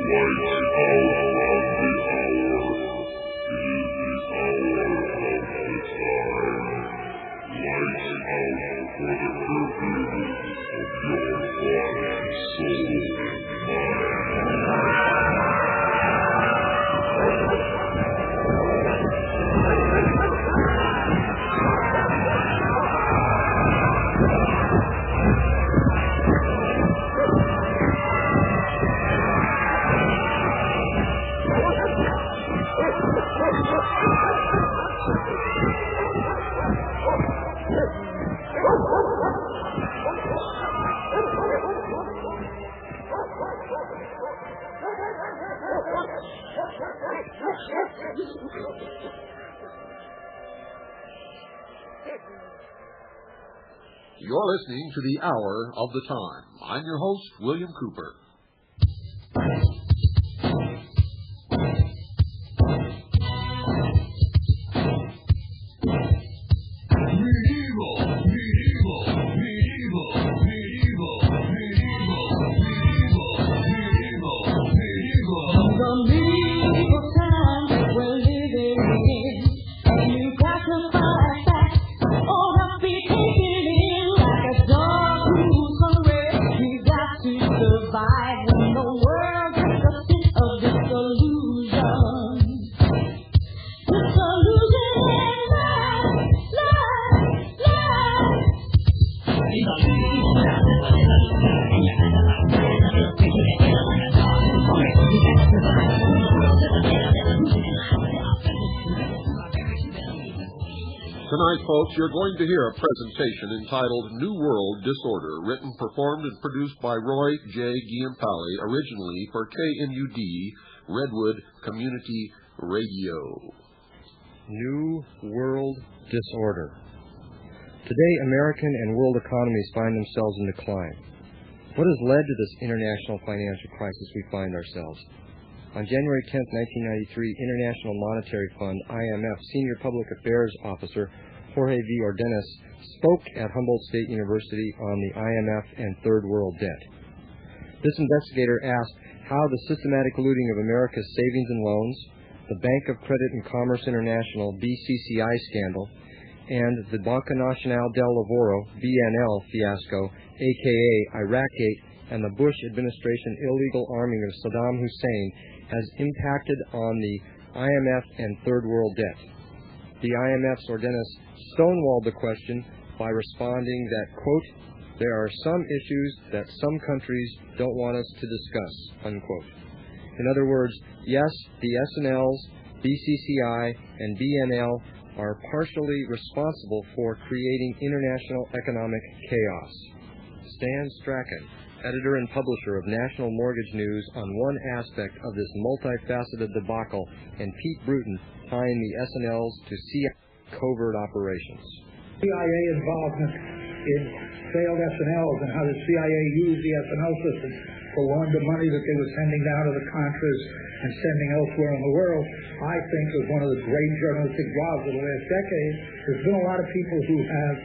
You're listening to the Hour of the Time. I'm your host, William Cooper. Tonight, folks, you're going to hear a presentation entitled New World Disorder, written, performed, and produced by Roy J. Giampaoli, originally for KNUD, Redwood Community Radio. New World Disorder. Today, American and world economies find themselves in decline. What has led to this international financial crisis we find ourselves? On January 10, 1993, International Monetary Fund, IMF, Senior Public Affairs Officer Jorge V. Ordenes spoke at Humboldt State University on the IMF and Third World debt. This investigator asked how the systematic looting of America's savings and loans, the Bank of Credit and Commerce International, BCCI scandal, and the Banca Nacional del Lavoro, BNL fiasco, a.k.a. Iraqgate, and the Bush administration illegal arming of Saddam Hussein has impacted on the IMF and Third World debt. The IMF's Ordenes stonewalled the question by responding that, quote, there are some issues that some countries don't want us to discuss, unquote. In other words, yes, the SNLs, BCCI, and BNL are partially responsible for creating international economic chaos. Stan Strachan, editor and publisher of National Mortgage News, on one aspect of this multifaceted debacle, and Pete Bruton tying the SNLs to CIA covert operations. CIA involvement in failed SNLs and how the CIA used the SNL system to launder money that they were sending down to the Contras and sending elsewhere in the world, I think was one of the great journalistic jobs of the last decade. There's been a lot of people who have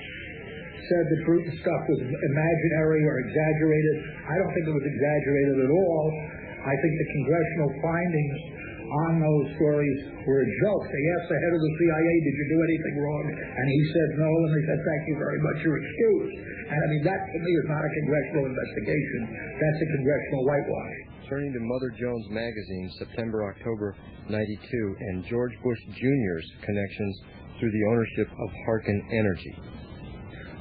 said that Bruton's stuff was imaginary or exaggerated. I don't think it was exaggerated at all. I think the congressional findings on those stories were a joke. They asked the head of the CIA, did you do anything wrong? And he said no, and they said, thank you very much, you're excused. And I mean, that to me is not a congressional investigation. That's a congressional whitewash. Turning to Mother Jones Magazine, September-October 92, and George Bush Jr.'s connections through the ownership of Harken Energy.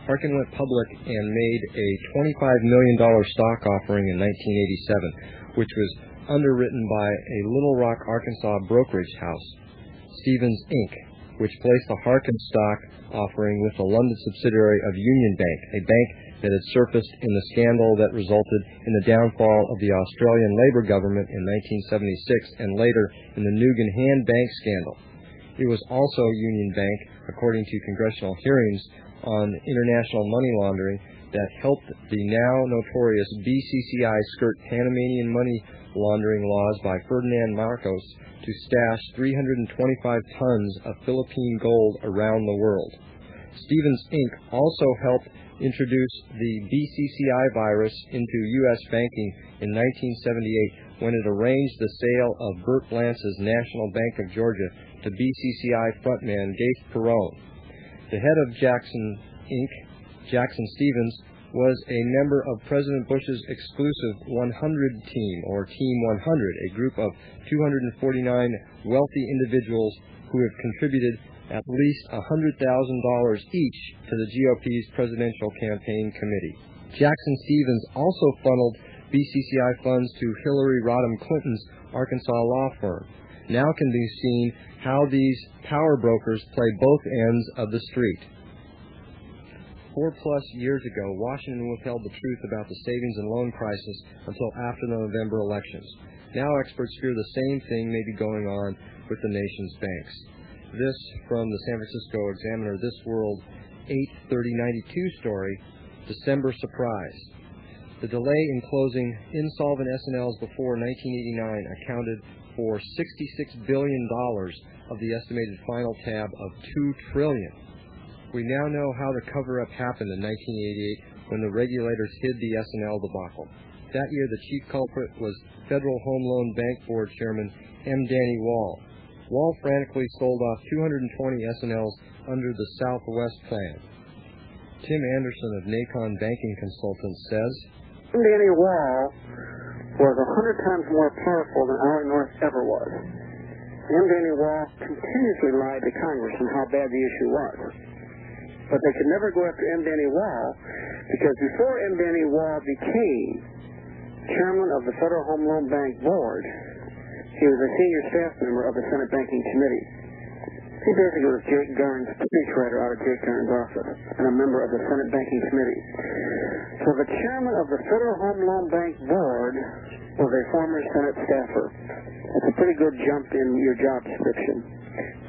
Harken went public and made a $25 million stock offering in 1987, which was underwritten by a Little Rock, Arkansas brokerage house, Stevens Inc., which placed the Harken stock offering with the London subsidiary of Union Bank, a bank that had surfaced in the scandal that resulted in the downfall of the Australian Labour government in 1976 and later in the Nugan Hand Bank scandal. It was also Union Bank, according to congressional hearings on international money laundering, that helped the now notorious BCCI skirt Panamanian money laundering laws by Ferdinand Marcos to stash 325 tons of Philippine gold around the world. Stevens Inc. also helped introduced the BCCI virus into U.S. banking in 1978 when it arranged the sale of Bert Lance's National Bank of Georgia to BCCI frontman Gates Perone. The head of Jackson Inc., Jackson Stevens, was a member of President Bush's exclusive 100 team, or Team 100, a group of 249 wealthy individuals who have contributed at least $100,000 each to the GOP's presidential campaign committee. Jackson Stevens also funneled BCCI funds to Hillary Rodham Clinton's Arkansas law firm. Now can be seen how these power brokers play both ends of the street. 4+ years ago, Washington withheld the truth about the savings and loan crisis until after the November elections. Now experts fear the same thing may be going on with the nation's banks. This from the San Francisco Examiner, This World 8/30/92 story, December surprise. The delay in closing insolvent S&Ls before 1989 accounted for $66 billion of the estimated final tab of $2 trillion. We now know how the cover-up happened in 1988 when the regulators hid the S&L debacle. That year, the chief culprit was Federal Home Loan Bank Board Chairman M. Danny Wall. Wall frantically sold off 220 S&Ls under the Southwest Plan. Tim Anderson of Nacon Banking Consultants says, M. Danny Wall was 100 times more powerful than our North ever was. M. Danny Wall continuously lied to Congress on how bad the issue was. But they could never go after M. Danny Wall because before M. Danny Wall became chairman of the Federal Home Loan Bank Board, he was a senior staff member of the Senate Banking Committee. He basically was Jake Garn's speechwriter out of Jake Garn's office and a member of the Senate Banking Committee. So the chairman of the Federal Home Loan Bank Board was a former Senate staffer. That's a pretty good jump in your job description.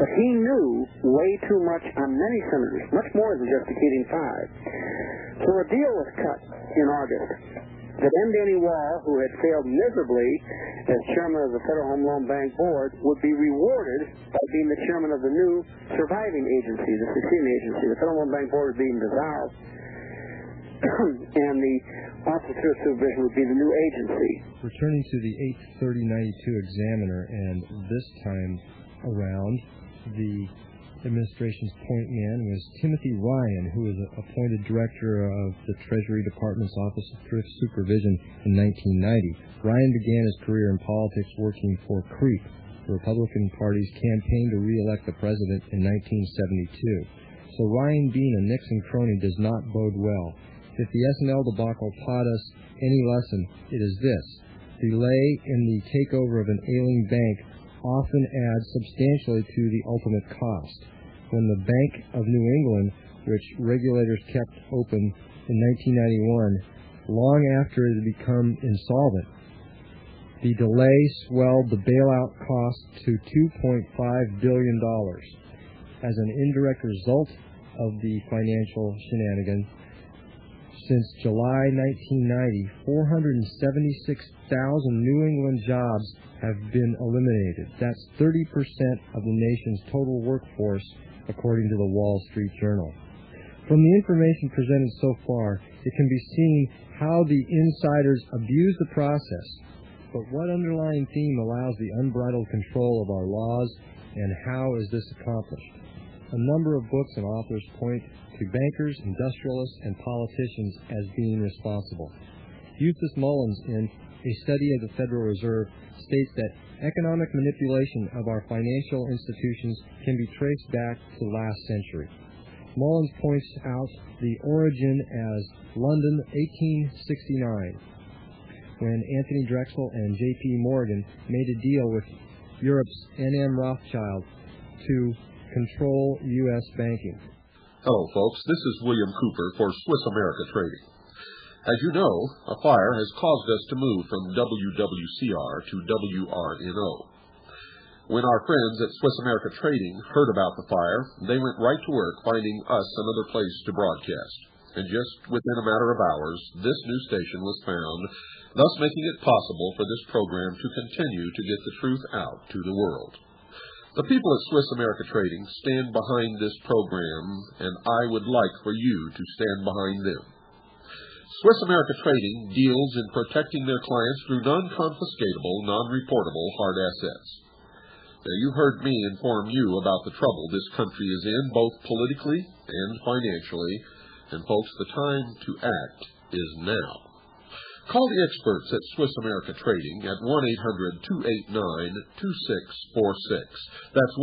But he knew way too much on many senators, much more than just the Keating Five. So a deal was cut in August that M. Danny Wall, who had failed miserably as chairman of the Federal Home Loan Bank Board, would be rewarded by being the chairman of the new surviving agency, the succeeding agency. The Federal Home Bank Board was being dissolved, and the Office of Supervision would be the new agency. Returning to the 8/30/92 Examiner, and this time around, the administration's point man was Timothy Ryan, who was appointed director of the Treasury Department's Office of Thrift Supervision in 1990. Ryan began his career in politics working for CREEP, the Republican Party's campaign to re-elect the president in 1972. So Ryan being a Nixon crony does not bode well. If the S&L debacle taught us any lesson, it is this: delay in the takeover of an ailing bank often adds substantially to the ultimate cost. When the Bank of New England, which regulators kept open in 1991, long after it had become insolvent, the delay swelled the bailout cost to $2.5 billion. As an indirect result of the financial shenanigans, since July 1990, 476,000 New England jobs have been eliminated. That's 30% of the nation's total workforce, according to the Wall Street Journal. From the information presented so far, it can be seen how the insiders abuse the process. But what underlying theme allows the unbridled control of our laws, and how is this accomplished? A number of books and authors point to bankers, industrialists, and politicians as being responsible. Eustace Mullins, in A Study of the Federal Reserve, states that economic manipulation of our financial institutions can be traced back to last century. Mullins points out the origin as London 1869, when Anthony Drexel and J.P. Morgan made a deal with Europe's N.M. Rothschild to control U.S. banking. Hello, folks. This is William Cooper for Swiss America Trading. As you know, a fire has caused us to move from WWCR to WRNO. When our friends at Swiss America Trading heard about the fire, they went right to work finding us another place to broadcast. And just within a matter of hours, this new station was found, thus making it possible for this program to continue to get the truth out to the world. The people at Swiss America Trading stand behind this program, and I would like for you to stand behind them. Swiss America Trading deals in protecting their clients through non-confiscatable, non-reportable hard assets. Now, you've heard me inform you about the trouble this country is in, both politically and financially, and folks, the time to act is now. Call the experts at Swiss America Trading at 1-800-289-2646. That's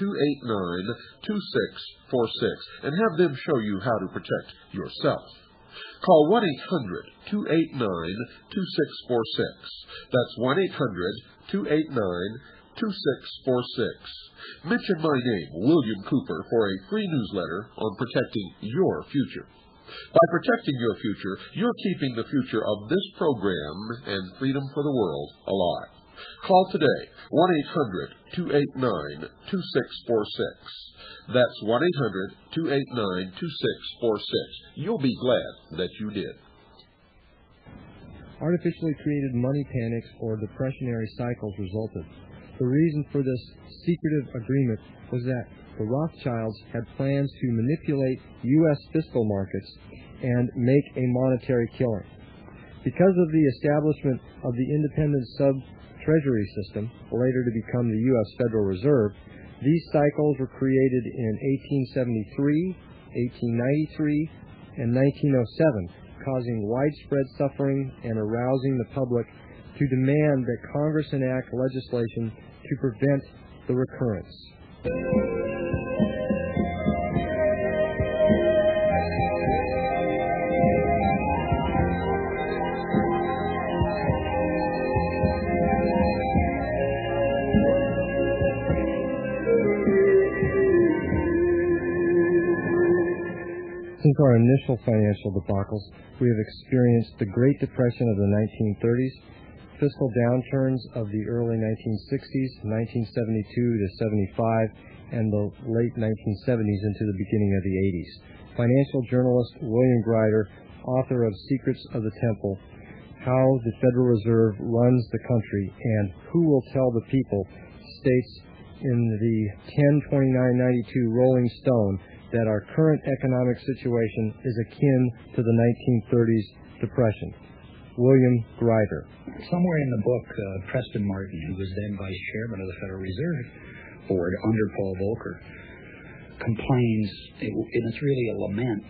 1-800-289-2646, and have them show you how to protect yourself. Call 1-800-289-2646. That's 1-800-289-2646. Mention my name, William Cooper, for a free newsletter on protecting your future. By protecting your future, you're keeping the future of this program and freedom for the world alive. Call today, 1-800-289-2646. That's 1-800-289-2646. You'll be glad that you did. Artificially created money panics or depressionary cycles resulted. The reason for this secretive agreement was that the Rothschilds had plans to manipulate U.S. fiscal markets and make a monetary killing. Because of the establishment of the independent sub-treasury system, later to become the U.S. Federal Reserve, these cycles were created in 1873, 1893, and 1907, causing widespread suffering and arousing the public to demand that Congress enact legislation to prevent the recurrence. Since our initial financial debacles, we have experienced the Great Depression of the 1930s, fiscal downturns of the early 1960s, 1972 to 75, and the late 1970s into the beginning of the 80s. Financial journalist William Grider, author of Secrets of the Temple, How the Federal Reserve Runs the Country, and Who Will Tell the People, states in the 10/29/92 Rolling Stone that our current economic situation is akin to the 1930s Depression. William Grider. Somewhere in the book, Preston Martin, who was then vice chairman of the Federal Reserve Board under Paul Volcker, complains, and it's really a lament,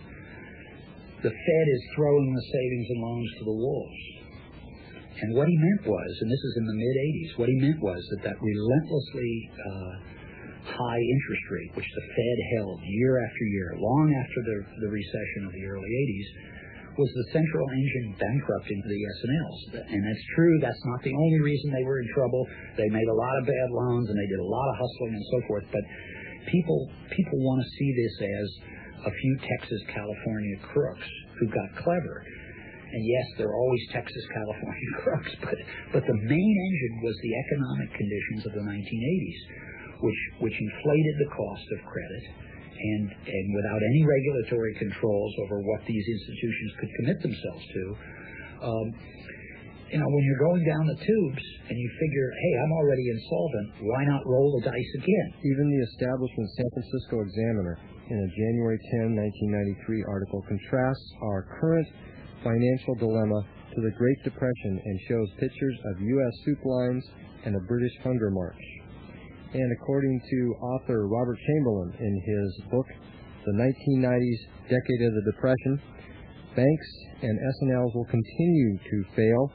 the Fed is throwing the savings and loans to the wolves. And what he meant was, and this is in the mid-'80s, what he meant was that relentlessly high interest rate, which the Fed held year after year, long after the recession of the early 80s, was the central engine bankrupting the S&Ls. And that's true. That's not the only reason they were in trouble. They made a lot of bad loans, and they did a lot of hustling and so forth. But people want to see this as a few Texas, California crooks who got clever. And yes, there are always Texas, California crooks, but the main engine was the economic conditions of the 1980s, which inflated the cost of credit, and without any regulatory controls over what these institutions could commit themselves to. When you're going down the tubes and you figure, hey, I'm already insolvent, why not roll the dice again? Even the establishment San Francisco Examiner, in a January 10, 1993 article, contrasts our current financial dilemma to the Great Depression and shows pictures of U.S. soup lines and a British hunger march. And according to author Robert Chamberlain in his book, The 1990s Decade of the Depression, banks and S&Ls will continue to fail,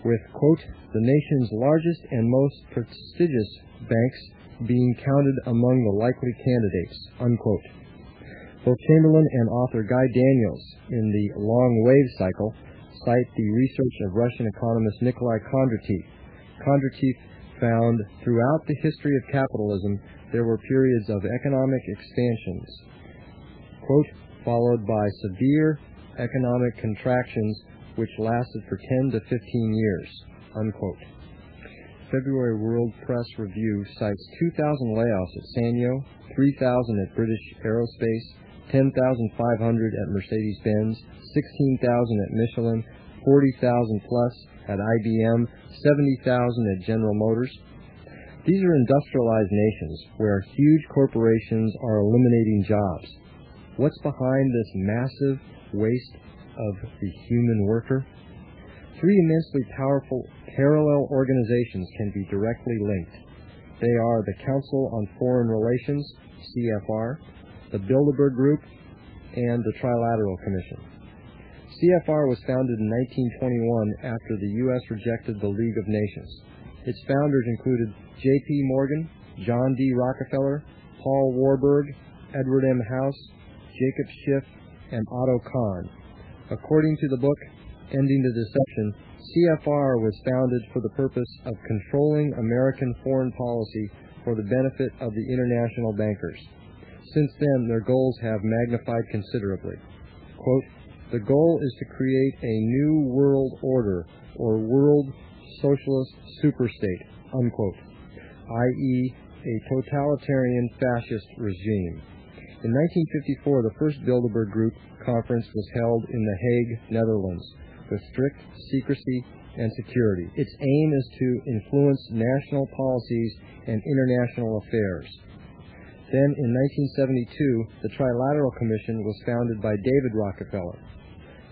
with, quote, the nation's largest and most prestigious banks being counted among the likely candidates, unquote. Both Chamberlain and author Guy Daniels, in the Long Wave Cycle, cite the research of Russian economist Nikolai Kondratiev. Kondratiev found throughout the history of capitalism there were periods of economic expansions, quote, followed by severe economic contractions which lasted for 10 to 15 years, unquote. February World Press Review cites 2,000 layoffs at Sanyo, 3,000 at British Aerospace, 10,500 at Mercedes-Benz, 16,000 at Michelin, 40,000 plus at IBM, 70,000 at General Motors. These are industrialized nations where huge corporations are eliminating jobs. What's behind this massive waste of the human worker? Three immensely powerful parallel organizations can be directly linked. They are the Council on Foreign Relations, CFR, the Bilderberg Group, and the Trilateral Commission. CFR was founded in 1921 after the U.S. rejected the League of Nations. Its founders included J.P. Morgan, John D. Rockefeller, Paul Warburg, Edward M. House, Jacob Schiff, and Otto Kahn. According to the book, Ending the Deception, CFR was founded for the purpose of controlling American foreign policy for the benefit of the international bankers. Since then, their goals have magnified considerably. Quote, the goal is to create a new world order or world socialist superstate, unquote, i.e., a totalitarian fascist regime. In 1954, the first Bilderberg Group conference was held in The Hague, Netherlands, with strict secrecy and security. Its aim is to influence national policies and international affairs. Then, in 1972, the Trilateral Commission was founded by David Rockefeller.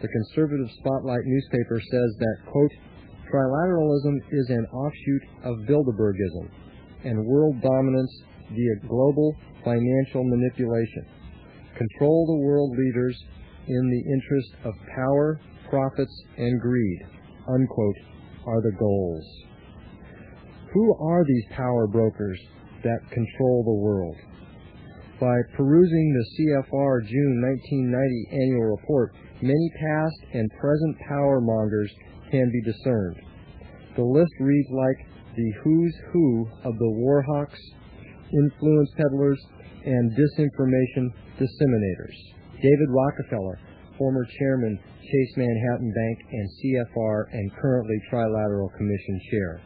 The conservative Spotlight newspaper says that, quote, trilateralism is an offshoot of Bilderbergism and world dominance via global financial manipulation. Control the world leaders in the interest of power, profits, and greed, unquote, are the goals. Who are these power brokers that control the world? By perusing the CFR June 1990 annual report, many past and present power mongers can be discerned. The list reads like the who's who of the war hawks, influence peddlers, and disinformation disseminators. David Rockefeller, former chairman, Chase Manhattan Bank and CFR and currently Trilateral Commission chair.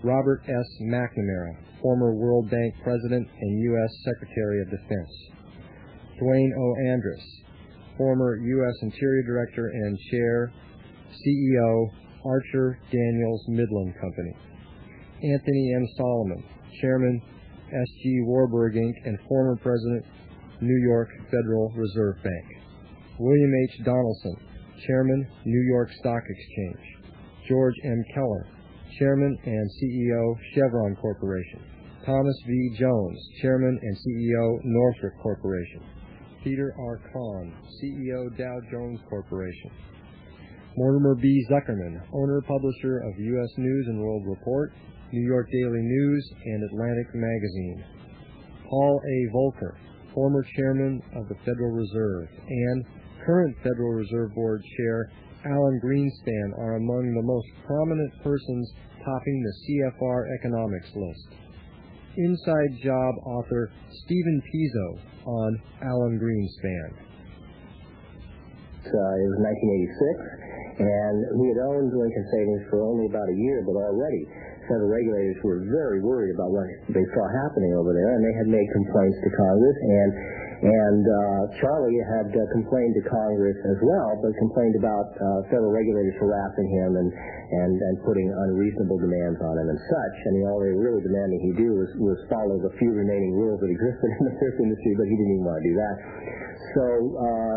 Robert S. McNamara, former World Bank president and U.S. Secretary of Defense. Dwayne O. Andrus, former U.S. Interior Director and chair, CEO, Archer Daniels Midland Company. Anthony M. Solomon, chairman, S.G. Warburg Inc. and former president, New York Federal Reserve Bank. William H. Donaldson, chairman, New York Stock Exchange. George M. Keller, chairman and CEO, Chevron Corporation. Thomas V. Jones, chairman and CEO, Northrop Corporation. Peter R. Kahn, CEO, Dow Jones Corporation. Mortimer B. Zuckerman, owner-publisher of U.S. News and World Report, New York Daily News, and Atlantic Magazine. Paul A. Volcker, former chairman of the Federal Reserve, and current Federal Reserve Board Chair Alan Greenspan are among the most prominent persons topping the CFR economics list. Inside Job author Stephen Pizzo on Alan Greenspan. It was 1986, and we had owned Lincoln Savings for only about a year, but already federal regulators were very worried about what they saw happening over there, and they had made complaints to Congress, and Charlie had complained to Congress as well, but complained about federal regulators harassing him and putting unreasonable demands on him and such. I mean, all they were really demanding he do was follow the few remaining rules that existed in the thrift industry, but he didn't even want to do that. So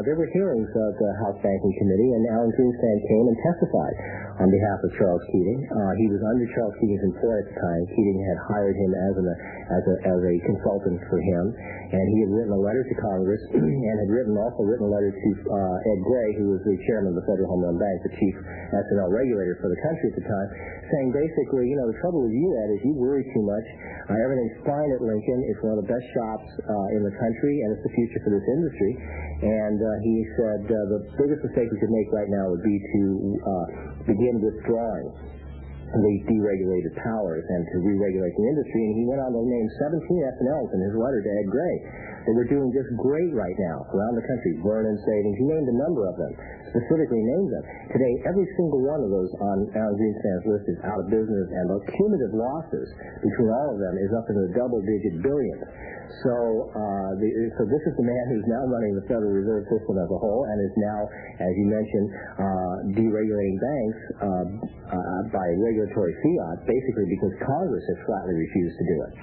there were hearings of the House Banking Committee, and Alan Greenspan came and testified on behalf of Charles Keating. He was under Charles Keating's employ at the time. Keating had hired him as a consultant for him, and he had written a letter to Congress and had also written a letter to Ed Gray, who was the chairman of the Federal Home Loan Bank, the chief S&L regulator for the country at the time, saying basically, the trouble with you, Ed, is you worry too much. Everything's fine at Lincoln. It's one of the best shops in the country, and it's the future for this industry. And he said the biggest mistake we could make right now would be to begin withdrawing the deregulated powers and to re-regulate the industry. And he went on to name 17 S&Ls in his letter to Ed Gray. They were doing just great right now around the country. Vernon Savings, he named a number of them, specifically named them. Today, every single one of those on Alan Greenspan's list is out of business, and the cumulative losses between all of them is up into the double-digit billions. So this is the man who's now running the Federal Reserve System as a whole and is now, as you mentioned, deregulating banks by regulating regulatory fiat, basically because Congress has flatly refused to do it.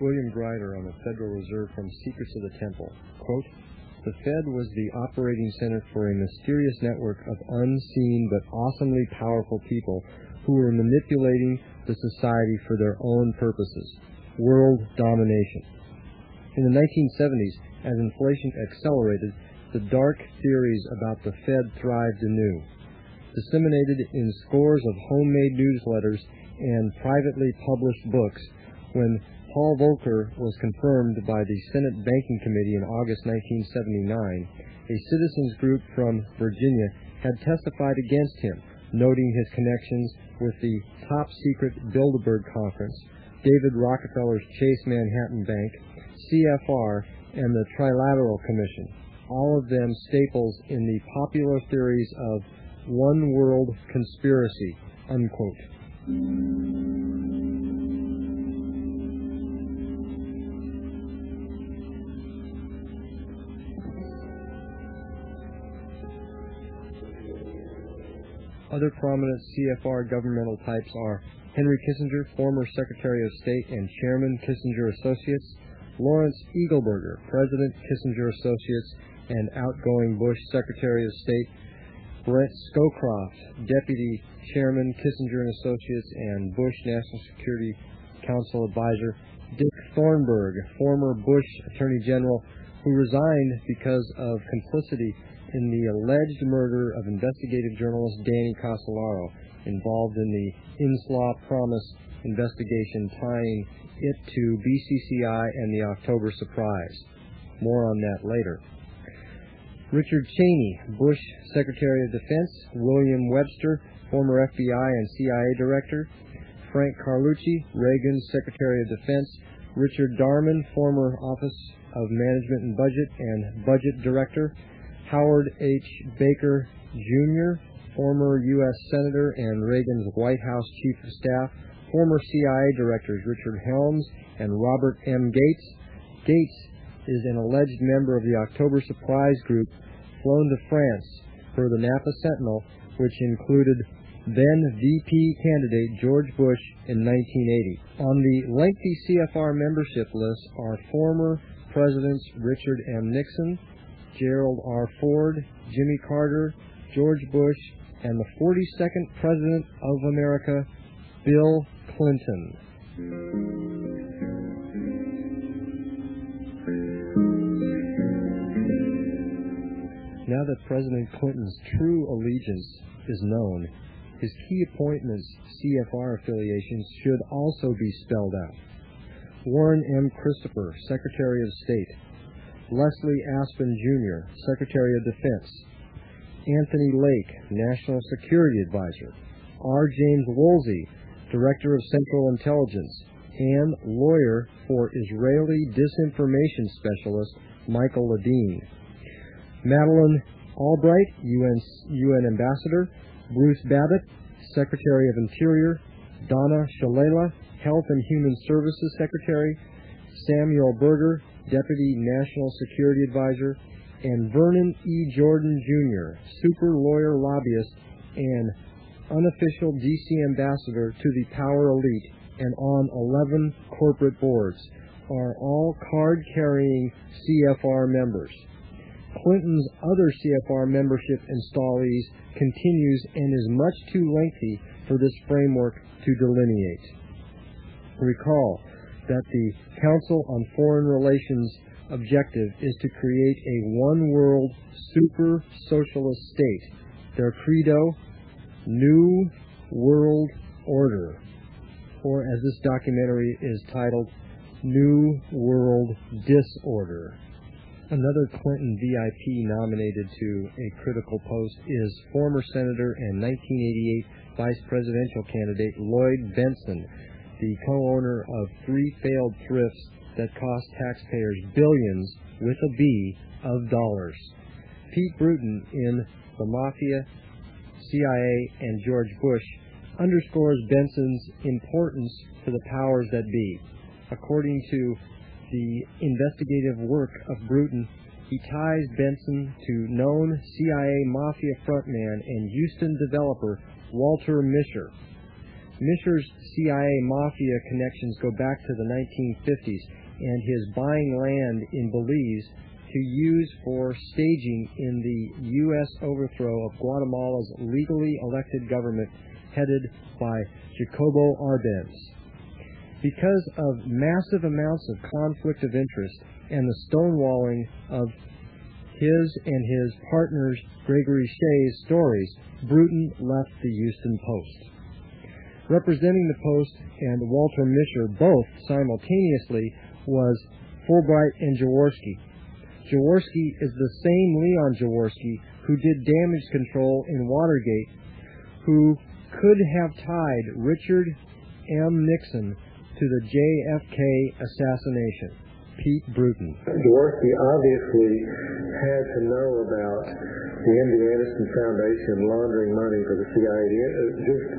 William Grider on the Federal Reserve from Secrets of the Temple, quote, "The Fed was the operating center for a mysterious network of unseen but awesomely powerful people who were manipulating the society for their own purposes, world domination." In the 1970s, as inflation accelerated, the dark theories about the Fed thrived anew. Disseminated in scores of homemade newsletters and privately published books, when Paul Volcker was confirmed by the Senate Banking Committee in August 1979, a citizens group from Virginia had testified against him, noting his connections with the top-secret Bilderberg Conference, David Rockefeller's Chase Manhattan Bank, CFR, and the Trilateral Commission, all of them staples in the popular theories of one world conspiracy, unquote. Other prominent CFR governmental types are Henry Kissinger, former Secretary of State and Chairman Kissinger Associates, Lawrence Eagleburger, President Kissinger Associates and outgoing Bush Secretary of State, Brent Scowcroft, Deputy Chairman Kissinger and Associates and Bush National Security Council Advisor, Dick Thornburg, former Bush Attorney General, who resigned because of complicity in the alleged murder of investigative journalist Danny Casolaro, involved in the Inslaw Promise investigation tying it to BCCI and the October surprise. More on that later. Richard Cheney, Bush Secretary of Defense, William Webster, former FBI and CIA Director, Frank Carlucci, Reagan's Secretary of Defense, Richard Darman, former Office of Management and Budget and Budget Director, Howard H. Baker, Jr., former U.S. Senator and Reagan's White House Chief of Staff, former CIA Directors Richard Helms and Robert M. Gates. Gates is an alleged member of the October Surprise Group flown to France per the Napa Sentinel, which included then VP candidate George Bush in 1980. On the lengthy CFR membership list are former Presidents Richard M. Nixon, Gerald R. Ford, Jimmy Carter, George Bush, and the 42nd President of America, Bill Clinton. Now that President Clinton's true allegiance is known, his key appointments, CFR affiliations, should also be spelled out. Warren M. Christopher, Secretary of State. Leslie Aspen, Jr., Secretary of Defense. Anthony Lake, National Security Advisor. R. James Woolsey, Director of Central Intelligence, and lawyer for Israeli disinformation specialist Michael Ledeen. Madeleine Albright, UN Ambassador. Bruce Babbitt, Secretary of Interior. Donna Shalala, Health and Human Services Secretary. Samuel Berger, Deputy National Security Advisor, and Vernon E. Jordan, Jr., super lawyer lobbyist and unofficial D.C. ambassador to the power elite and on 11 corporate boards, are all card-carrying CFR members. Clinton's other CFR membership installees continues and is much too lengthy for this framework to delineate. Recall that the Council on Foreign Relations objective is to create a one-world super-socialist state. Their credo, New World Order, or as this documentary is titled, New World Disorder. Another Clinton VIP nominated to a critical post is former Senator and 1988 vice presidential candidate Lloyd Bentsen, the co-owner of 3 failed thrifts that cost taxpayers billions, with a B, of dollars. Pete Bruton in The Mafia, CIA, and George Bush underscores Benson's importance to the powers that be. According to the investigative work of Bruton, he ties Benson to known CIA Mafia frontman and Houston developer Walter Mischer. Mischer's CIA Mafia connections go back to the 1950s and his buying land in Belize to use for staging in the U.S. overthrow of Guatemala's legally elected government headed by Jacobo Arbenz. Because of massive amounts of conflict of interest and the stonewalling of his and his partner's Gregory Shea's stories, Bruton left the Houston Post. Representing the Post and Walter Mischer both simultaneously was Fulbright and Jaworski. Jaworski is the same Leon Jaworski who did damage control in Watergate, who could have tied Richard M. Nixon to the JFK assassination. Pete Bruton. Jaworski obviously had to know about the MD Anderson Foundation laundering money for the CIA.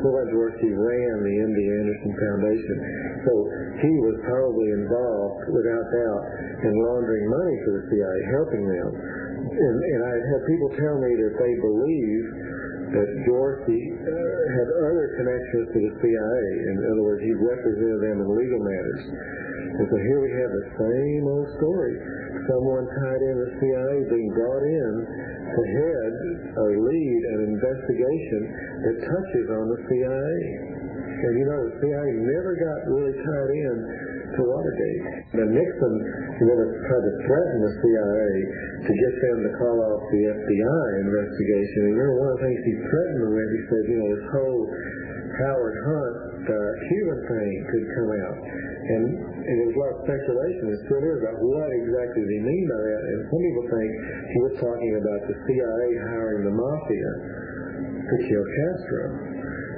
Fulbright Jaworski ran the MD Anderson Foundation, so he was probably involved, without doubt, in laundering money for the CIA, helping them. And I had people tell me that they believe that Jaworski had other connections to the CIA. In other words, he represented them in legal matters. And so here we have the same old story. Someone tied in the CIA being brought in to head or lead an investigation that touches on the CIA. And you know, the CIA never got really tied in to Watergate. Now Nixon tried to threaten the CIA to get them to call off the FBI investigation. And remember, one of the things he threatened them with, he said, this whole Howard Hunt Cuban thing could come out. And there was a lot of speculation, and still is, about what exactly did he mean by that. And some people think he was talking about the CIA hiring the mafia to kill Castro.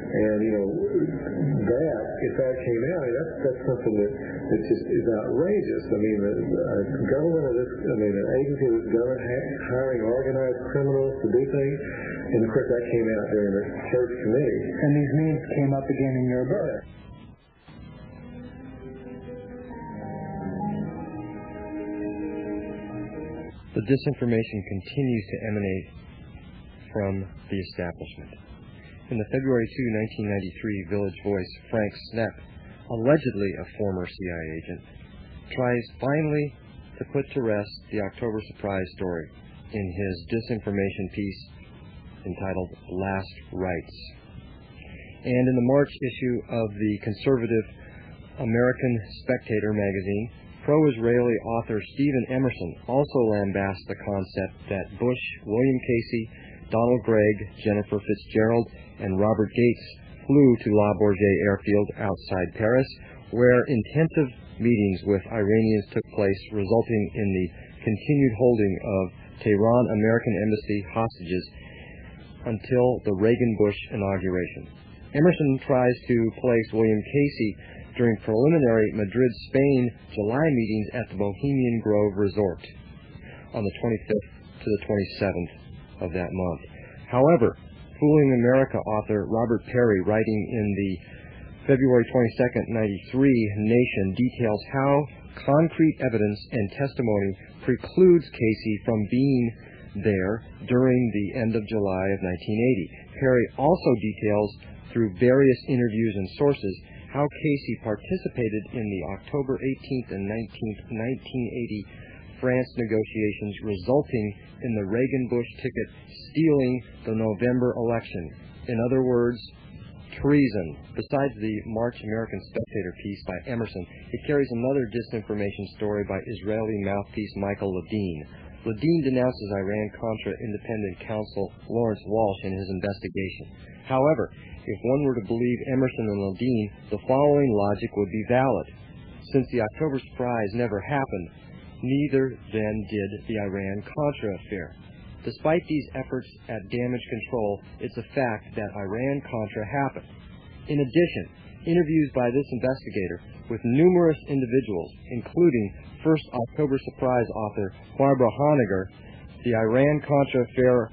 And, that, if that came out, that's something that just is outrageous. I mean, the government of this, an agency of this government hiring organized criminals to do things. And, of course, that came out during the church committee. And these names came up again in your book. The disinformation continues to emanate from the establishment. In the February 2, 1993 Village Voice, Frank Snepp, allegedly a former CIA agent, tries finally to put to rest the October surprise story in his disinformation piece entitled Last Rites. And in the March issue of the conservative American Spectator magazine, pro-Israeli author Stephen Emerson also lambasts the concept that Bush, William Casey, Donald Gregg, Jennifer Fitzgerald, and Robert Gates flew to La Bourget Airfield outside Paris, where intensive meetings with Iranians took place, resulting in the continued holding of Tehran American Embassy hostages until the Reagan-Bush inauguration. Emerson tries to place William Casey during preliminary Madrid, Spain, July meetings at the Bohemian Grove Resort on the 25th to the 27th of that month. However, Fooling America author Robert Perry, writing in the February 22, 1993 Nation, details how concrete evidence and testimony precludes Casey from being there during the end of July of 1980. Perry also details, through various interviews and sources, how Casey participated in the October 18th and 19th, 1980 France negotiations, resulting in the Reagan-Bush ticket stealing the November election. In other words, treason. Besides the March American Spectator piece by Emerson, it carries another disinformation story by Israeli mouthpiece Michael Ledeen. Ledeen denounces Iran-Contra independent counsel Lawrence Walsh in his investigation. However, if one were to believe Emerson and Ledeen, the following logic would be valid. Since the October surprise never happened, neither then did the Iran-Contra affair. Despite these efforts at damage control, it's a fact that Iran-Contra happened. In addition, interviews by this investigator with numerous individuals, including first October Surprise author Barbara Honegger, the Iran-Contra affair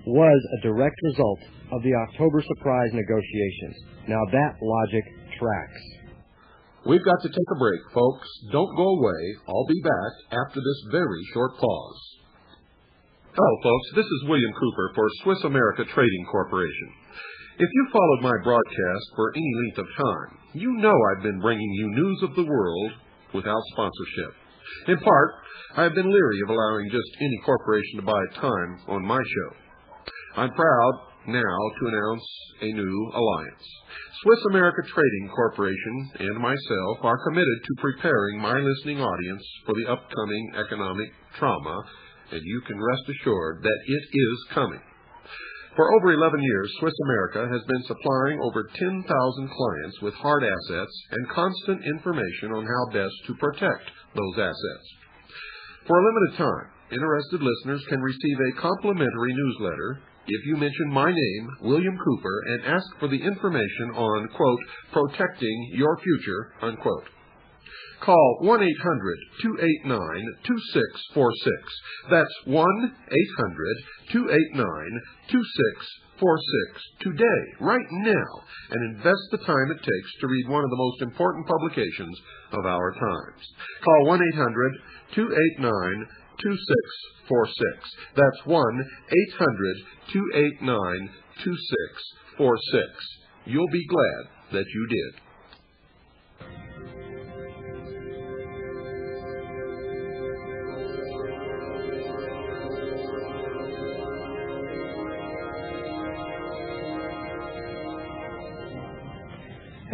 was a direct result of the October Surprise negotiations. Now that logic tracks. We've got to take a break, folks. Don't go away. I'll be back after this very short pause. Hello, folks. This is William Cooper for Swiss America Trading Corporation. If you followed my broadcast for any length of time, you know I've been bringing you news of the world without sponsorship. In part, I've been leery of allowing just any corporation to buy time on my show. I'm proud now to announce a new alliance. Swiss America Trading Corporation and myself are committed to preparing my listening audience for the upcoming economic trauma, and you can rest assured that it is coming. For over 11 years, Swiss America has been supplying over 10,000 clients with hard assets and constant information on how best to protect those assets. For a limited time, interested listeners can receive a complimentary newsletter if you mention my name, William Cooper, and ask for the information on, quote, protecting your future, unquote. Call 1-800-289-2646. That's 1-800-289-2646 today, right now, and invest the time it takes to read one of the most important publications of our times. Call 1-800-289-2646. That's 1-800-289-2646. You'll be glad that you did.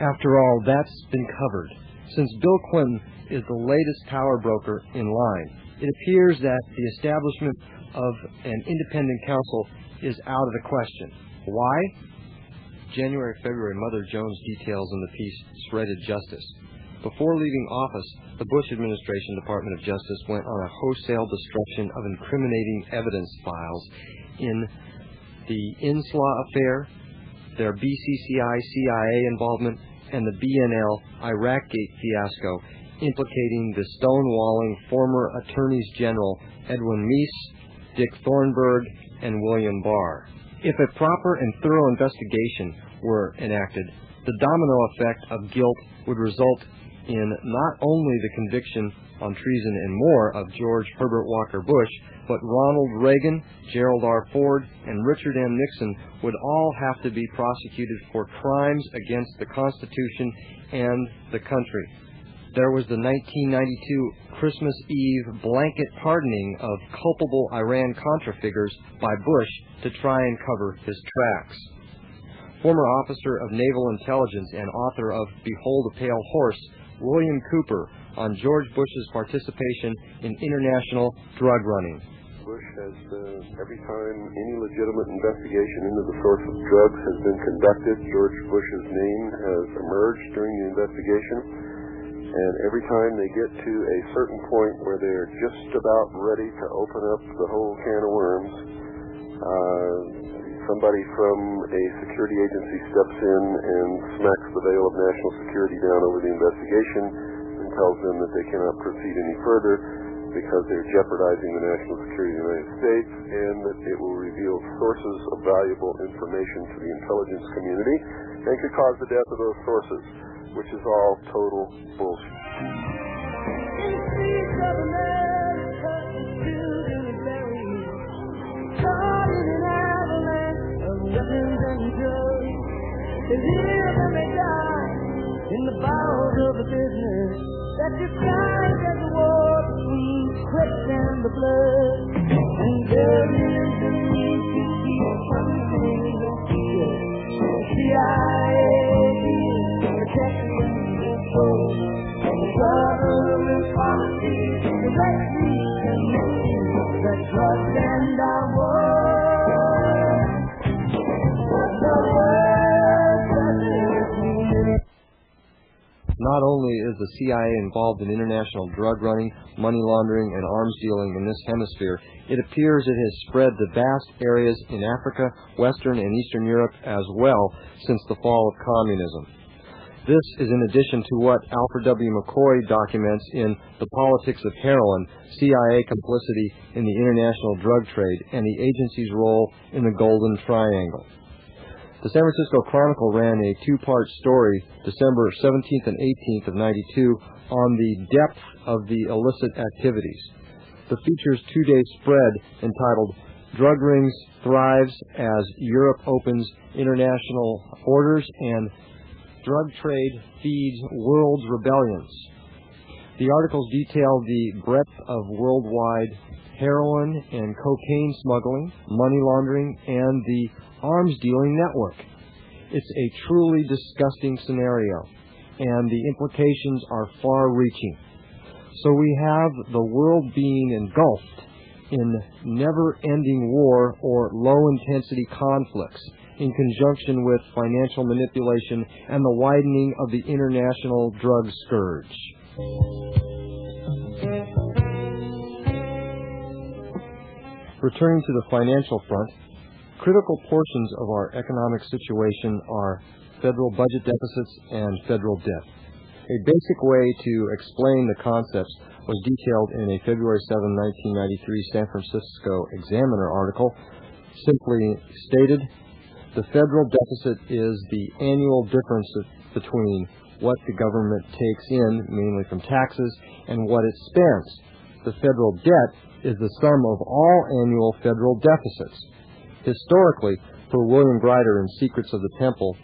After all, that's been covered. Since Bill Clinton is the latest power broker in line, it appears that the establishment of an independent counsel is out of the question. Why? January, February, Mother Jones details in the piece Shredded Justice. Before leaving office, the Bush administration Department of Justice went on a wholesale destruction of incriminating evidence files in the Inslaw affair, their BCCI-CIA involvement, and the BNL Iraqgate fiasco, implicating the stonewalling former Attorneys General Edwin Meese, Dick Thornburg, and William Barr. If a proper and thorough investigation were enacted, the domino effect of guilt would result in not only the conviction on treason and more of George Herbert Walker Bush, but Ronald Reagan, Gerald R. Ford, and Richard M. Nixon would all have to be prosecuted for crimes against the Constitution and the country. There was the 1992 Christmas Eve blanket pardoning of culpable Iran-Contra figures by Bush to try and cover his tracks. Former officer of naval intelligence and author of Behold a Pale Horse, William Cooper, on George Bush's participation in international drug running. Bush has, every time any legitimate investigation into the source of drugs has been conducted, George Bush's name has emerged during the investigation. And every time they get to a certain point where they're just about ready to open up the whole can of worms, somebody from a security agency steps in and smacks the veil of national security down over the investigation and tells them that they cannot proceed any further because they're jeopardizing the national security of the United States, and that it will reveal sources of valuable information to the intelligence community and could cause the death of those sources, which is all total bullshit. In the bowels of the business that disguised as a war between sweat and the blood, and there is the need to keep something secret. The CIA is protecting control of the government policies directly connected that drugs and our war. The world doesn't mean Not only is the CIA involved in international drug running, money laundering, and arms dealing in this hemisphere, it appears it has spread to vast areas in Africa, Western and Eastern Europe as well since the fall of communism. This is in addition to what Alfred W. McCoy documents in The Politics of Heroin, CIA complicity in the international drug trade, and the agency's role in the Golden Triangle. The San Francisco Chronicle ran a two-part story, December 17th and 18th of '92, on the depth of the illicit activities. The feature's two-day spread, entitled Drug Rings Thrives as Europe Opens International Orders and Drug Trade Feeds World's Rebellions. The articles detail the breadth of worldwide heroin and cocaine smuggling, money laundering, and the arms dealing network. It's a truly disgusting scenario, and the implications are far-reaching. So we have the world being engulfed in never-ending war or low-intensity conflicts in conjunction with financial manipulation and the widening of the international drug scourge. Returning to the financial front, critical portions of our economic situation are federal budget deficits and federal debt. A basic way to explain the concepts was detailed in a February 7, 1993 San Francisco Examiner article. Simply stated, the federal deficit is the annual difference between what the government takes in, mainly from taxes, and what it spends. The federal debt is the sum of all annual federal deficits. Historically, per William Grider in Secrets of the Temple,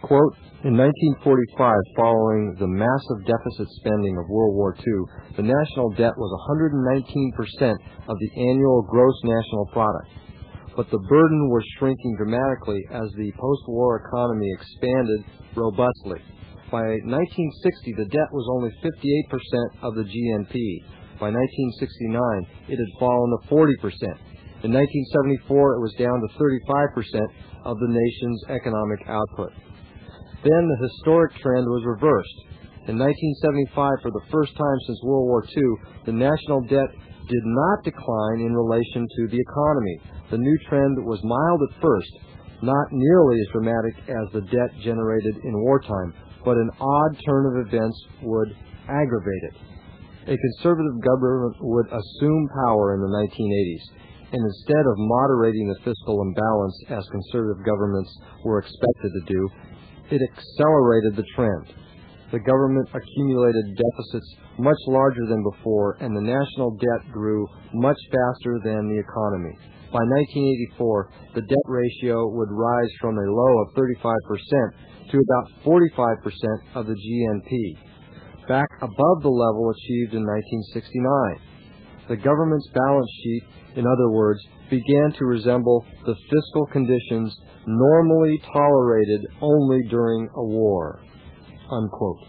quote, in 1945, following the massive deficit spending of World War II, the national debt was 119% of the annual gross national product. But the burden was shrinking dramatically as the post-war economy expanded robustly. By 1960, the debt was only 58% of the GNP. By 1969, it had fallen to 40%. In 1974, it was down to 35% of the nation's economic output. Then the historic trend was reversed. In 1975, for the first time since World War II, the national debt did not decline in relation to the economy. The new trend was mild at first, not nearly as dramatic as the debt generated in wartime, but an odd turn of events would aggravate it. A conservative government would assume power in the 1980s, and instead of moderating the fiscal imbalance as conservative governments were expected to do, it accelerated the trend. The government accumulated deficits much larger than before, and the national debt grew much faster than the economy. By 1984, the debt ratio would rise from a low of 35% to about 45% of the GNP, back above the level achieved in 1969. The government's balance sheet, in other words, began to resemble the fiscal conditions normally tolerated only during a war. Unquote.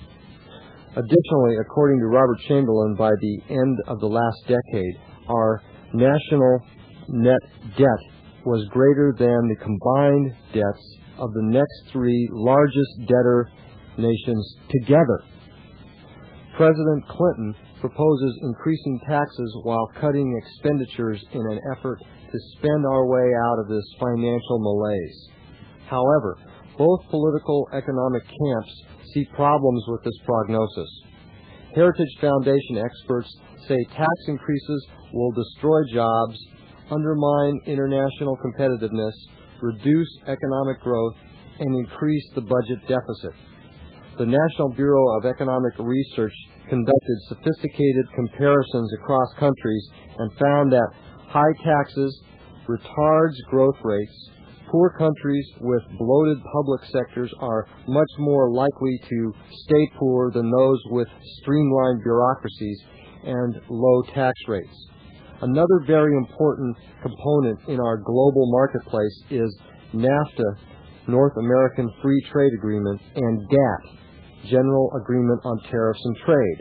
Additionally, according to Robert Chamberlain, by the end of the last decade, our national net debt was greater than the combined debts of the next three largest debtor nations together. President Clinton proposes increasing taxes while cutting expenditures in an effort to spend our way out of this financial malaise. However, both political economic camps see problems with this prognosis. Heritage Foundation experts say tax increases will destroy jobs, undermine international competitiveness, reduce economic growth, and increase the budget deficit. The National Bureau of Economic Research conducted sophisticated comparisons across countries and found that high taxes retards growth rates. Poor countries with bloated public sectors are much more likely to stay poor than those with streamlined bureaucracies and low tax rates. Another very important component in our global marketplace is NAFTA, North American Free Trade Agreement, and GATT, General Agreement on Tariffs and Trade.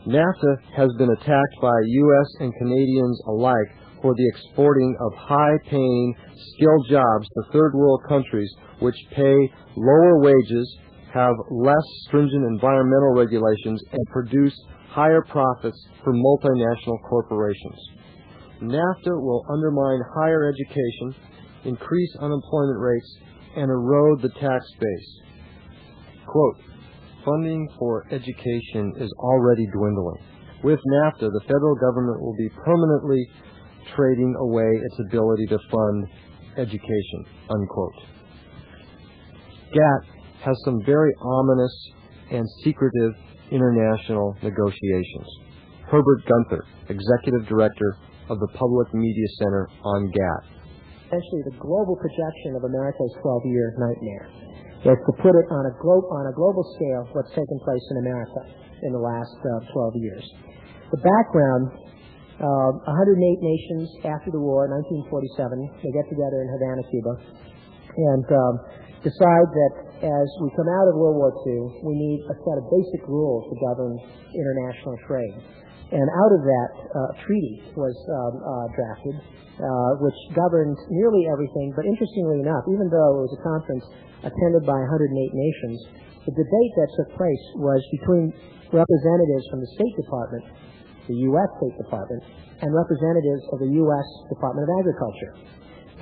NAFTA has been attacked by U.S. and Canadians alike for the exporting of high-paying, skilled jobs to third-world countries which pay lower wages, have less stringent environmental regulations, and produce higher profits for multinational corporations. NAFTA will undermine higher education, increase unemployment rates, and erode the tax base. Quote, funding for education is already dwindling. With NAFTA, the federal government will be permanently trading away its ability to fund education, unquote. GATT has some very ominous and secretive international negotiations. Herbert Gunther, Executive Director of the Public Media Center on GATT. Essentially, the global projection of America's 12-year nightmare is to put it on a global scale what's taken place in America in the last 12 years. The background, 108 nations after the war, 1947, they get together in Havana, Cuba, and decide that as we come out of World War II, we need a set of basic rules to govern international trade. And out of that, a treaty was drafted, which governed nearly everything. But interestingly enough, even though it was a conference attended by 108 nations, the debate that took place was between representatives from the State Department, the U.S. State Department, and representatives of the U.S. Department of Agriculture.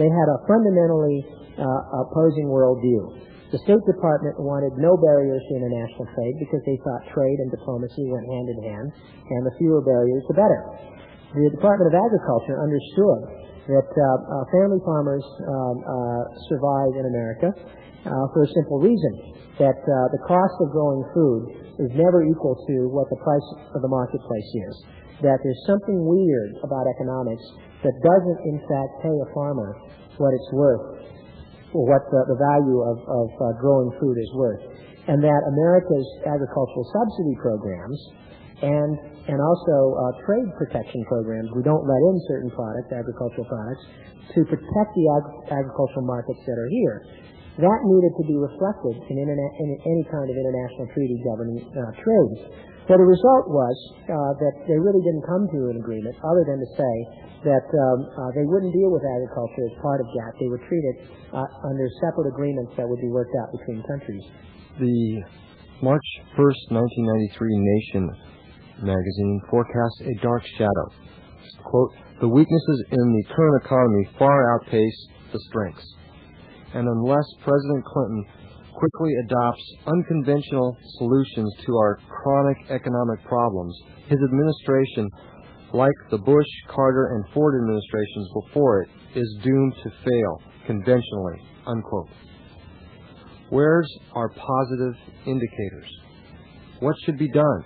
They had a fundamentally opposing worldview. The State Department wanted no barriers to international trade because they thought trade and diplomacy went hand in hand, and the fewer barriers, the better. The Department of Agriculture understood that family farmers survive in America for a simple reason, that the cost of growing food is never equal to what the price of the marketplace is, that there's something weird about economics that doesn't, in fact, pay a farmer what it's worth, or what the value of growing food is worth, and that America's agricultural subsidy programs and also trade protection programs, we don't let in certain products, agricultural products, to protect the agricultural markets that are here. That needed to be reflected in any kind of international treaty governing trade. So the result was that they really didn't come to an agreement, other than to say that they wouldn't deal with agriculture as part of GATT. They would treat it under separate agreements that would be worked out between countries. The March 1st, 1993 Nation magazine forecasts a dark shadow. Quote, the weaknesses in the current economy far outpace the strengths. And unless President Clinton quickly adopts unconventional solutions to our chronic economic problems, his administration, like the Bush, Carter, and Ford administrations before it, is doomed to fail conventionally, unquote. Where's our positive indicators? What should be done?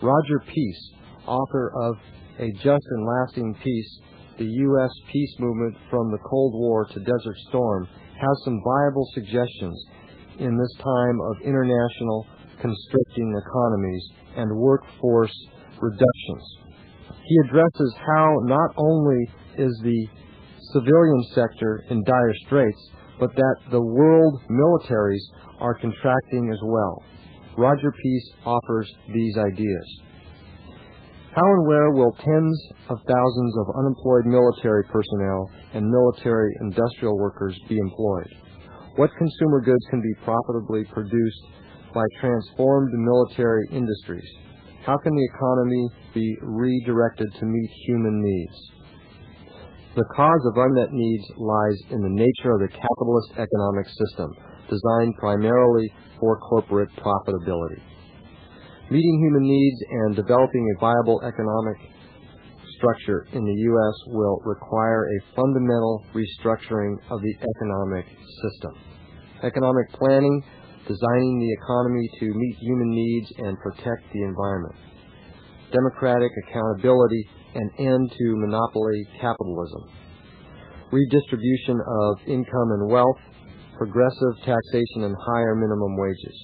Roger Peace, author of A Just and Lasting Peace, the U.S. Peace Movement from the Cold War to Desert Storm, has some viable suggestions in this time of international constricting economies and workforce reductions. He addresses how not only is the civilian sector in dire straits, but that the world militaries are contracting as well. Roger Peace offers these ideas. How and where will tens of thousands of unemployed military personnel and military industrial workers be employed? What consumer goods can be profitably produced by transformed military industries? How can the economy be redirected to meet human needs? The cause of unmet needs lies in the nature of the capitalist economic system, designed primarily for corporate profitability. Meeting human needs and developing a viable economic structure in the U.S. will require a fundamental restructuring of the economic system. Economic planning, designing the economy to meet human needs and protect the environment. Democratic accountability, an end to monopoly capitalism. Redistribution of income and wealth, progressive taxation and higher minimum wages.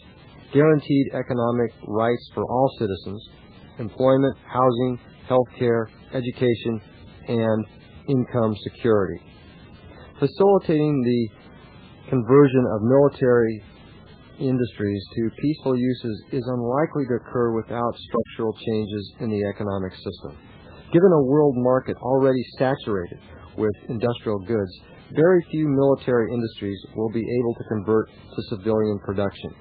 Guaranteed economic rights for all citizens, employment, housing, health care, education, and income security. Facilitating the conversion of military industries to peaceful uses is unlikely to occur without structural changes in the economic system. Given a world market already saturated with industrial goods, very few military industries will be able to convert to civilian production.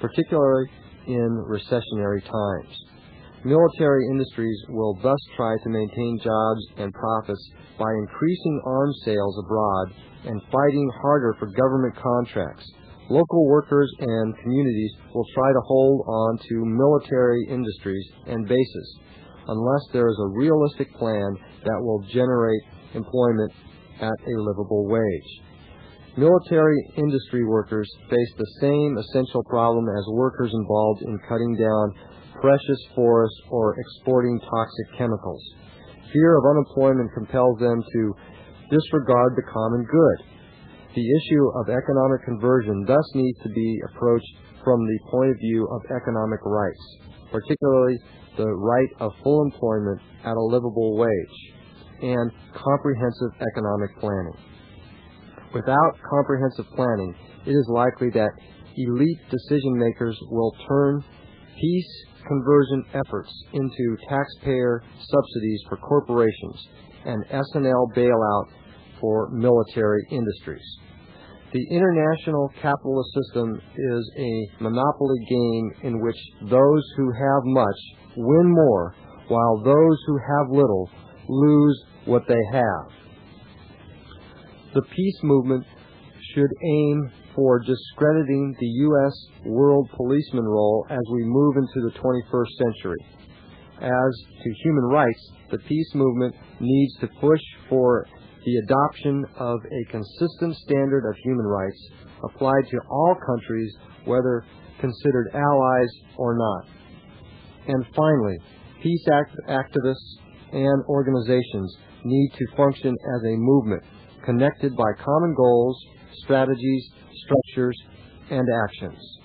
particularly in recessionary times. Military industries will thus try to maintain jobs and profits by increasing arms sales abroad and fighting harder for government contracts. Local workers and communities will try to hold on to military industries and bases unless there is a realistic plan that will generate employment at a livable wage. Military industry workers face the same essential problem as workers involved in cutting down precious forests or exporting toxic chemicals. Fear of unemployment compels them to disregard the common good. The issue of economic conversion thus needs to be approached from the point of view of economic rights, particularly the right of full employment at a livable wage and comprehensive economic planning. Without comprehensive planning, it is likely that elite decision makers will turn peace conversion efforts into taxpayer subsidies for corporations and S&L bailout for military industries. The international capitalist system is a monopoly game in which those who have much win more, while those who have little lose what they have. The peace movement should aim for discrediting the U.S. world policeman role as we move into the 21st century. As to human rights, the peace movement needs to push for the adoption of a consistent standard of human rights applied to all countries, whether considered allies or not. And finally, peace activists and organizations need to function as a movement connected by common goals, strategies, structures, and actions.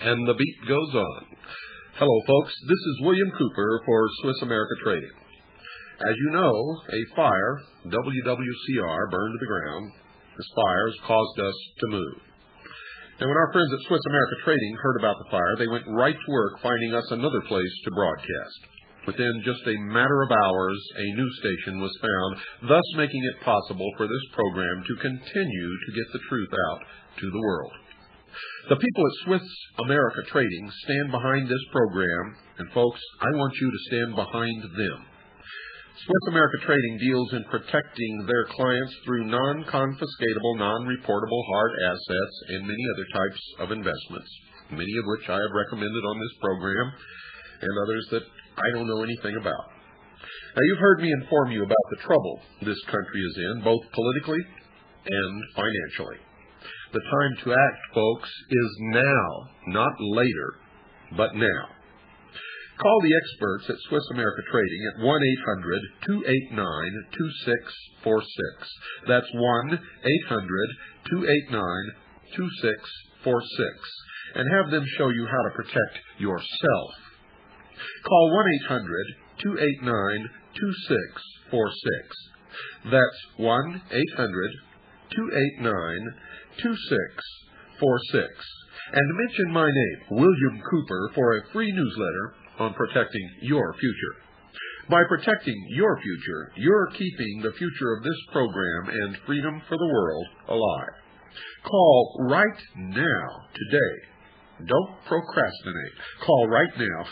And the beat goes on. Hello, folks. This is William Cooper for Swiss America Trading. As you know, a fire, WWCR, burned to the ground. This fire has caused us to move. And when our friends at Swiss America Trading heard about the fire, they went right to work finding us another place to broadcast. Within just a matter of hours, a new station was found, thus making it possible for this program to continue to get the truth out to the world. The people at Swiss America Trading stand behind this program, and folks, I want you to stand behind them. Swiss America Trading deals in protecting their clients through non-confiscatable, non-reportable hard assets and many other types of investments, many of which I have recommended on this program, and others that I don't know anything about. Now, you've heard me inform you about the trouble this country is in, both politically and financially. The time to act, folks, is now, not later, but now. Call the experts at Swiss America Trading at 1-800-289-2646. That's 1-800-289-2646, and have them show you how to protect yourself. Call 1-800-289-2646. That's 1-800-289-2646. And mention my name, William Cooper, for a free newsletter on protecting your future. By protecting your future, you're keeping the future of this program and freedom for the world alive. Call right now, today. Don't procrastinate. Call right now,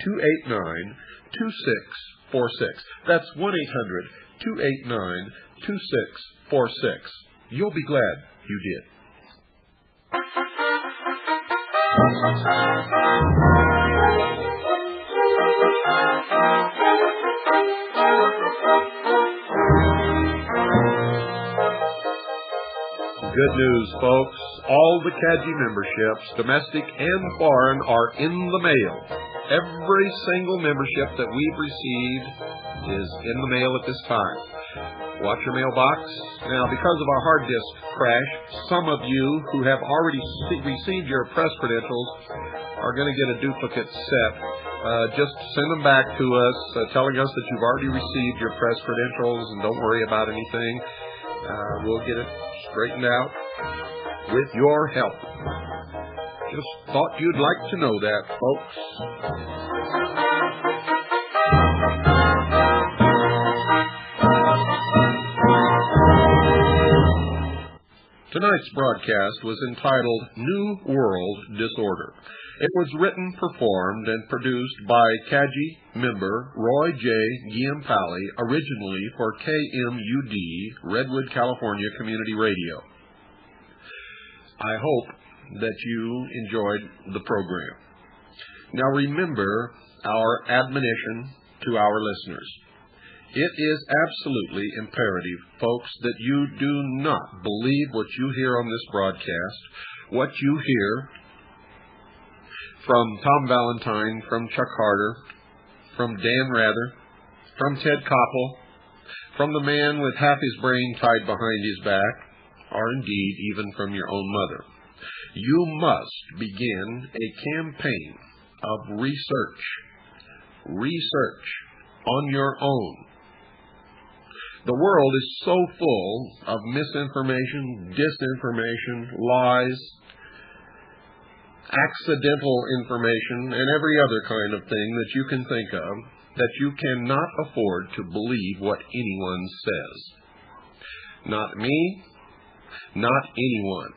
1-800-289-2646. That's 1-800-289-2646. You'll be glad you did. Good news, folks. All the CAGI memberships, domestic and foreign, are in the mail. Every single membership that we've received is in the mail at this time. Watch your mailbox. Now, because of our hard disk crash, some of you who have already received your press credentials are going to get a duplicate set. Just send them back to us, telling us that you've already received your press credentials, and don't worry about anything. We'll get it straightened out with your help. Just thought you'd like to know that, folks. Tonight's broadcast was entitled New World Disorder. It was written, performed, and produced by CAGI member Roy J. Giampaoli, originally for KMUD, Redwood, California Community Radio. I hope that you enjoyed the program. Now remember our admonition to our listeners. It is absolutely imperative, folks, that you do not believe what you hear on this broadcast, what you hear from Tom Valentine, from Chuck Harder, from Dan Rather, from Ted Koppel, from the man with half his brain tied behind his back, or indeed even from your own mother. You must begin a campaign of research on your own. The world is so full of misinformation, disinformation, lies, accidental information, and every other kind of thing that you can think of, that you cannot afford to believe what anyone says. Not me, not anyone.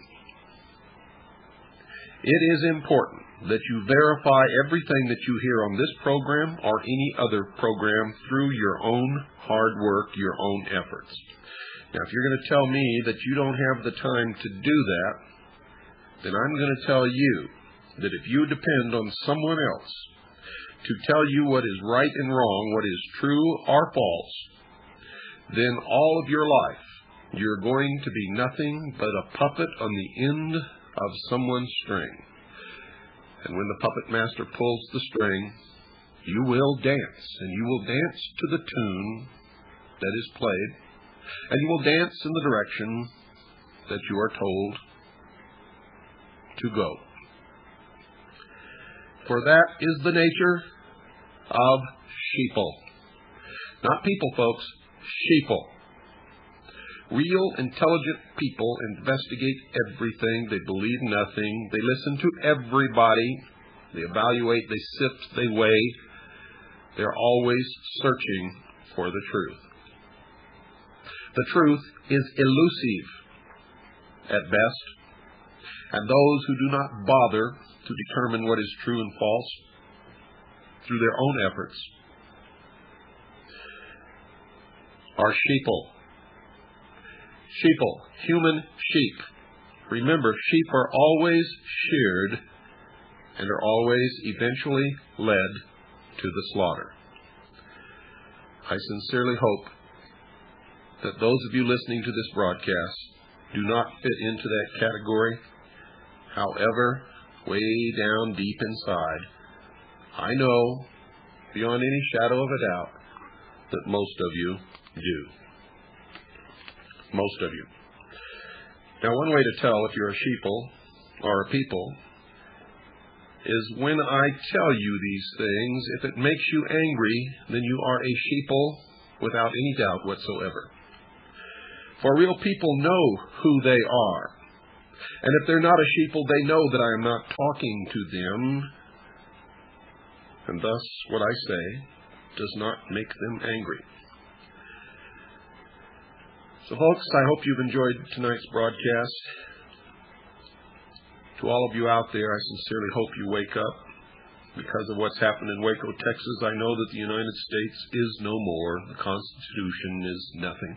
It is important that you verify everything that you hear on this program or any other program through your own hard work, your own efforts. Now, if you're going to tell me that you don't have the time to do that, then I'm going to tell you that if you depend on someone else to tell you what is right and wrong, what is true or false, then all of your life you're going to be nothing but a puppet on the end of someone's string. And when the puppet master pulls the string, you will dance, and you will dance to the tune that is played, and you will dance in the direction that you are told to go. For that is the nature of sheeple. Not people, folks, sheeple. Real, intelligent people investigate everything. They believe nothing. They listen to everybody. They evaluate, they sift, they weigh. They're always searching for the truth. The truth is elusive at best, and those who do not bother to determine what is true and false through their own efforts are sheeple. Sheeple, human sheep. Remember, sheep are always sheared and are always eventually led to the slaughter. I sincerely hope that those of you listening to this broadcast do not fit into that category. However, way down deep inside, I know beyond any shadow of a doubt that most of you do. Most of you. Now, one way to tell if you're a sheeple or a people is when I tell you these things. If it makes you angry, then you are a sheeple without any doubt whatsoever. For real people know who they are. And if they're not a sheeple, they know that I am not talking to them. And thus, what I say does not make them angry. So, folks, I hope you've enjoyed tonight's broadcast. To all of you out there, I sincerely hope you wake up. Because of what's happened in Waco, Texas, I know that the United States is no more. The Constitution is nothing.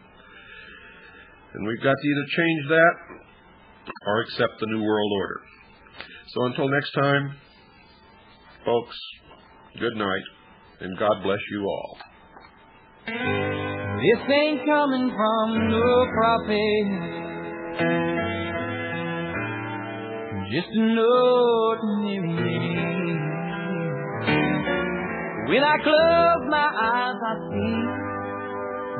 And we've got to either change that or accept the New World Order. So until next time, folks, good night, and God bless you all. This ain't coming from no prophet. just an ordinary name. When I close my eyes, I see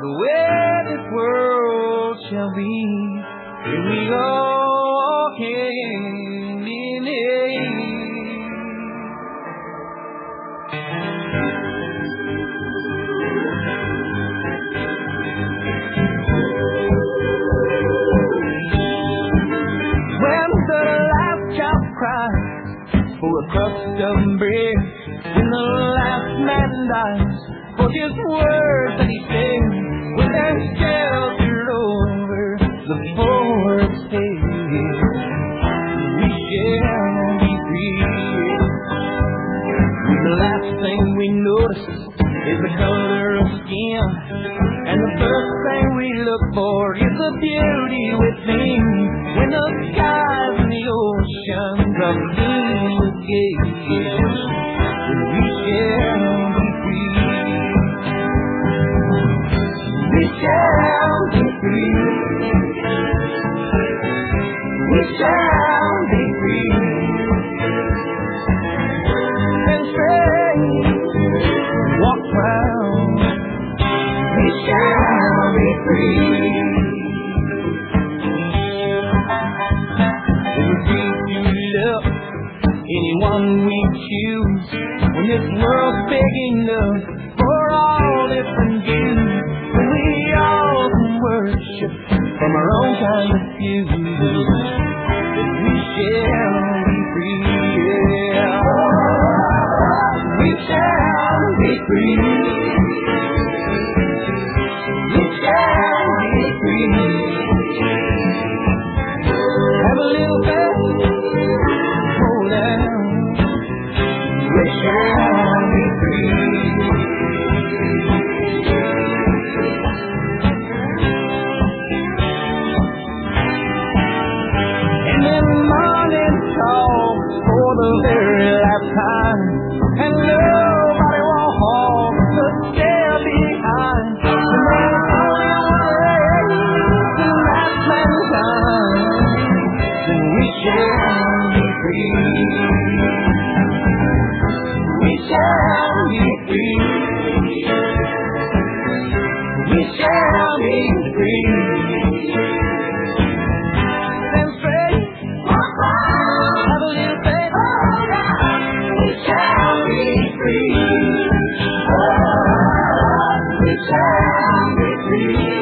the way this world shall be. Here we all came in it. When the last child cries for a crust of bread, when the last man dies for just words that he said, when they're sheltered over the forest hedge, we shall be free. The last thing we notice is the color of skin, and the first thing we look for is the beauty within. When the skies and the oceans are blue again, we shall be free. We shall be free. We shall be free. And straight, walk round. We shall be free. Anyone we choose, when this world's big enough for all different views, when we all can worship from our own kind of views, that we shall be free, yeah. We shall be free. We shall be free. Have a little faith. We shall be free. And then morning calls for the very last time, and nobody wants to stay behind. And there's only one race, the last man's time, and we shall be free. We shall be free. We shall be free. Stand straight, walk round, have a little faith, hold on. We shall be free. Oh, we shall be free.